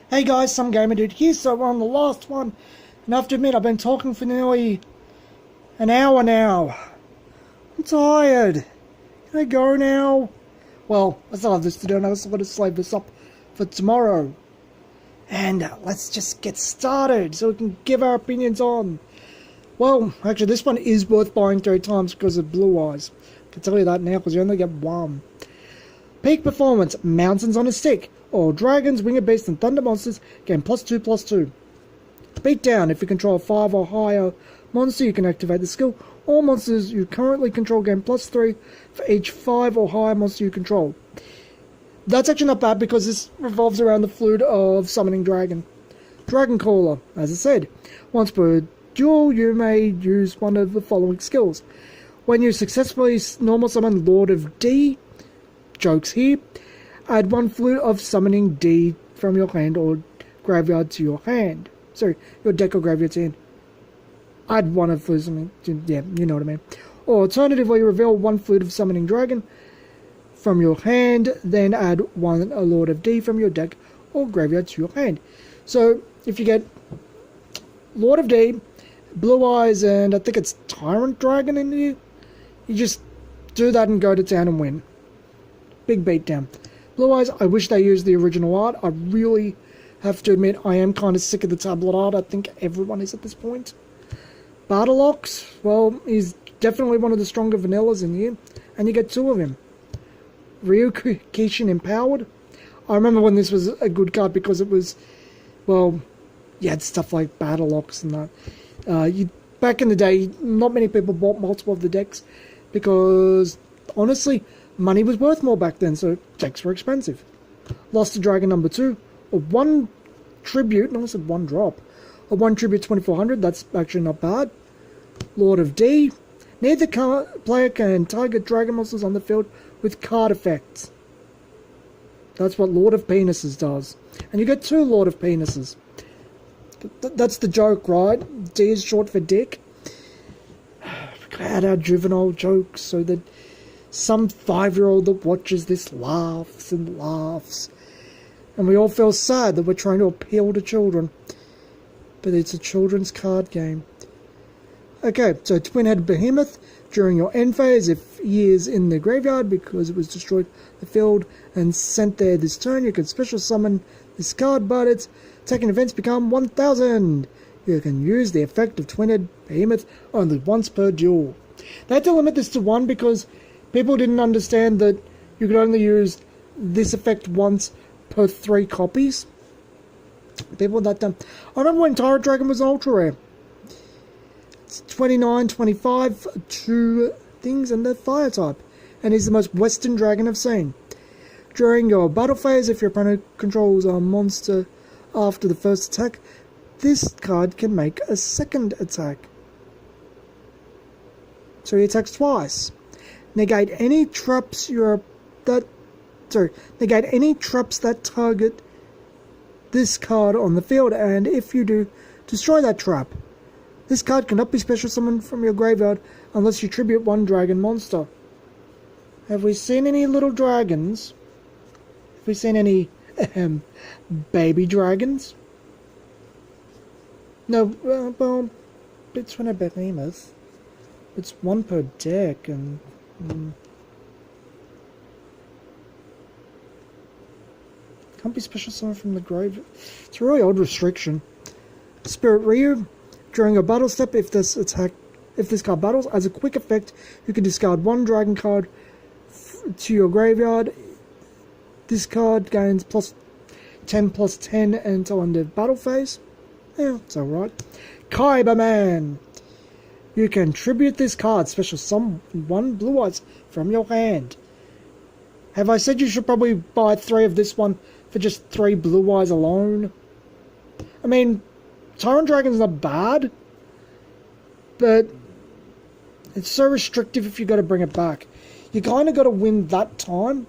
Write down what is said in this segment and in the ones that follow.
Hey guys, some gamer dude here, so we're on the last one, and I have to admit I've been talking for nearly an hour now. I'm tired. Can I go now? Well, I still have this to do and I still got to save this up for tomorrow. And let's just get started so we can give our opinions on. Well, actually this one is worth buying 3 times because of Blue Eyes. I can tell you that now because you only get one. Peak performance, mountains on a stick. All dragons, winged beasts, and thunder monsters gain +2/+2. Beatdown, if you control a 5 or higher monster, you can activate the skill. All monsters you currently control gain +3 for each 5 or higher monster you control. That's actually not bad because this revolves around the fluid of summoning dragon. Dragon Caller, as I said, once per duel you may use one of the following skills. When you successfully normal summon Lord of D, jokes here, add 1 fluid of summoning D from your hand or graveyard to your hand. Sorry, your deck or graveyard to hand. Add 1 of fluid summoning, yeah, you know what I mean. Or alternatively, reveal 1 fluid of summoning dragon from your hand, then add 1 Lord of D from your deck or graveyard to your hand. So, if you get Lord of D, Blue Eyes, and I think it's Tyrant Dragon in here, you just do that and go to town and win. Big beatdown. Blue Eyes, I wish they used the original art. I really have to admit I am kind of sick of the tablet art. I think everyone is at this point. Bartolox, well, he's definitely one of the stronger vanillas in here. And you get 2 of him. Ryu Kishin Empowered. I remember when this was a good card because it was, well, you had stuff like Bartolox and that. Back in the day, not many people bought multiple of the decks because, honestly, money was worth more back then, so decks were expensive. Lost to Dragon number 2, or 1 tribute, no, I said 1 drop, or 1 tribute 2400, that's actually not bad. Lord of D, neither player can target dragon monsters on the field with card effects. That's what Lord of Penises does. And you get 2 Lord of Penises. That's the joke, right? D is short for dick. We gotta add our juvenile jokes so that some 5-year-old that watches this laughs and laughs. And we all feel sad that we're trying to appeal to children. But it's a children's card game. Okay, so Twin-Headed Behemoth. During your end phase, if he is in the graveyard because it was destroyed the field and sent there this turn, you can special summon this card, but its attacking events become 1000. You can use the effect of Twin-Headed Behemoth only once per duel. They had to limit this to 1 because people didn't understand that you could only use this effect once per 3 copies. People that dumb. I remember when Tyrant Dragon was ultra rare. It's 29, 25, 2 things and the fire type. And he's the most Western dragon I've seen. During your battle phase, if your opponent controls a monster after the first attack, this card can make a second attack. So he attacks twice. Negate any traps negate any traps that target this card on the field, and if you do, destroy that trap. This card cannot be special summoned from your graveyard unless you tribute 1 dragon monster. Have we seen any little dragons? Have we seen any baby dragons? No, well, it's when a behemoth. It's 1 per deck, and can't be special summoned from the grave. It's a really odd restriction. Spirit Ryu. During a battle step, if this card battles, as a quick effect, you can discard 1 dragon card to your graveyard. This card gains +10/+10 until end of battle phase. Yeah, it's alright. Kaiba Man. You can tribute this card, special summon 1 Blue Eyes from your hand. Have I said you should probably buy 3 of this one for just 3 Blue Eyes alone? I mean, Tyrant Dragon's not bad, but it's so restrictive if you got to bring it back. You kind of got to win that time.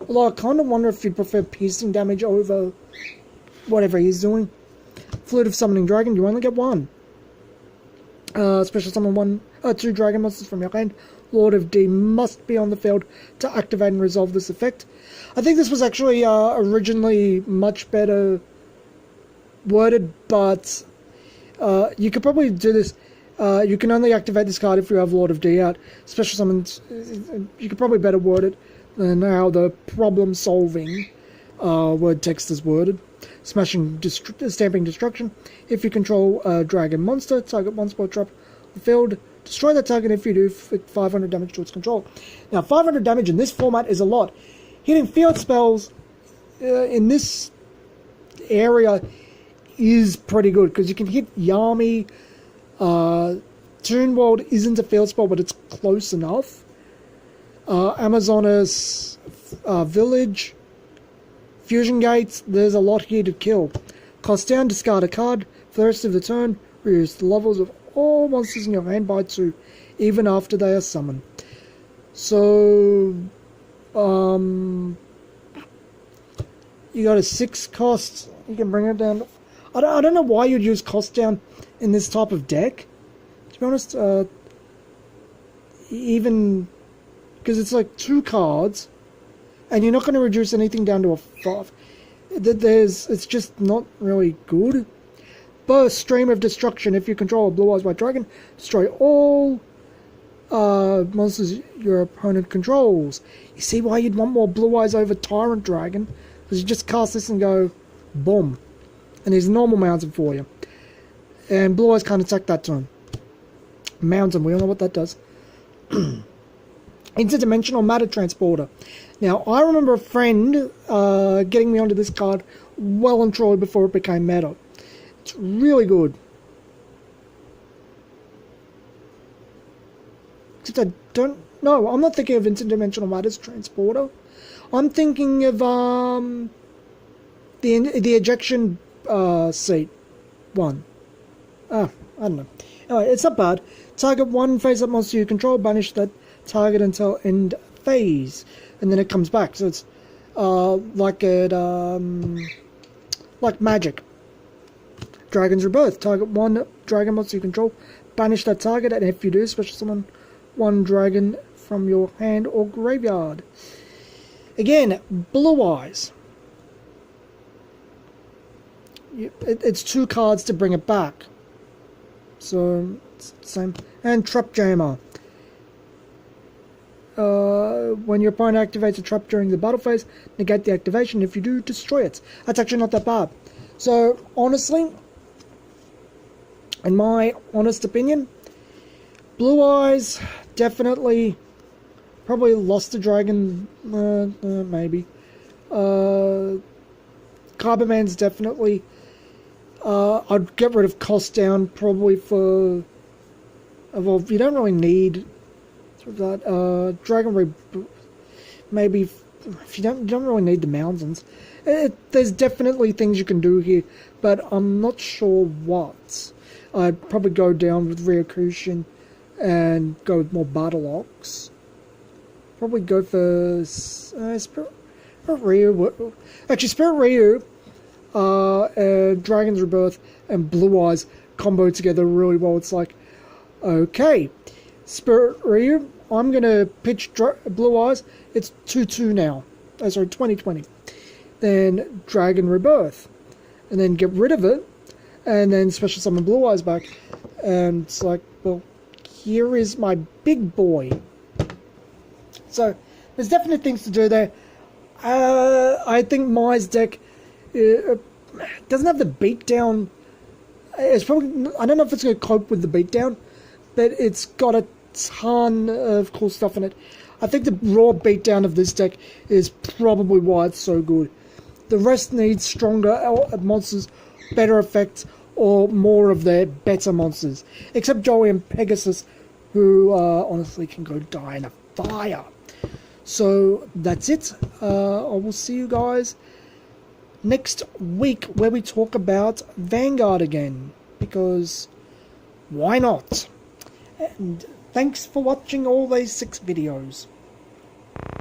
Although I kind of wonder if you'd prefer piercing damage over whatever he's doing. Fluid of Summoning Dragon, you only get 1. Special summon 2 dragon monsters from your hand. Lord of D must be on the field to activate and resolve this effect. I think this was actually originally much better worded, but you could probably do this. You can only activate this card if you have Lord of D out. Special summons, you could probably better word it than how the problem-solving word text is worded. Smashing, Stamping Destruction. If you control a dragon monster, target one spell trap the field. Destroy that target if you do, 500 damage to its control. Now, 500 damage in this format is a lot. Hitting field spells in this area is pretty good, because you can hit Yami. Toon World isn't a field spell, but it's close enough. Amazonas Village. Fusion Gates, there's a lot here to kill. Cost down, discard a card. For the rest of the turn, reduce the levels of all monsters in your hand by 2, even after they are summoned. So, you got a 6 cost. You can bring it down. I don't know why you'd use cost down in this type of deck. To be honest, even because it's like 2 cards. And you're not going to reduce anything down to a 5. It's just not really good. Burst, Stream of Destruction. If you control a Blue Eyes White Dragon, destroy all monsters your opponent controls. You see why you'd want more Blue Eyes over Tyrant Dragon? Because you just cast this and go, boom. And there's normal mountain for you. And Blue Eyes can't attack that turn. Mountain, we all know what that does. Interdimensional Matter Transporter. Now, I remember a friend getting me onto this card well and truly before it became meta. It's really good. Except I don't... No, I'm not thinking of Interdimensional Matter Transporter. I'm thinking of the ejection seat one. I don't know. Anyway, it's not bad. Target one face-up monster you control, banish that target until end phase, and then it comes back. So it's like magic. Dragon's Rebirth. Target one dragon monster you control, banish that target, and if you do, special summon 1 dragon from your hand or graveyard. Again, Blue Eyes. It's 2 cards to bring it back. So it's the same. And Trap Jammer. When your opponent activates a trap during the battle phase, negate the activation. If you do, destroy it. That's actually not that bad. So, honestly, in my honest opinion, Blue Eyes definitely probably lost the dragon, maybe. Cyberman's definitely. I'd get rid of cost down probably for. Well, you don't really need that. Dragon maybe if you don't really need the mountains. There's definitely things you can do here, but I'm not sure what. I'd probably go down with Ryokushin and go with more Battle Ox. Probably go for Spirit Ryu. Actually, Spirit Ryu, Dragon's Rebirth, and Blue Eyes combo together really well. It's like, okay, Spirit Ryu, I'm going to pitch Blue Eyes. It's 2-2 now. Oh, sorry, 2020. Then Dragon Rebirth. And then get rid of it. And then special summon Blue Eyes back. And it's like, well, here is my big boy. So, there's definitely things to do there. I think Mai's deck doesn't have the beatdown. It's probably, I don't know if it's going to cope with the beatdown, but it's got a ton of cool stuff in it. I think the raw beatdown of this deck is probably why it's so good. The rest needs stronger monsters, better effects, or more of their better monsters. Except Joey and Pegasus, who honestly can go die in a fire. So that's it. I will see you guys next week where we talk about Vanguard again. Because why not? And thanks for watching all these 6 videos.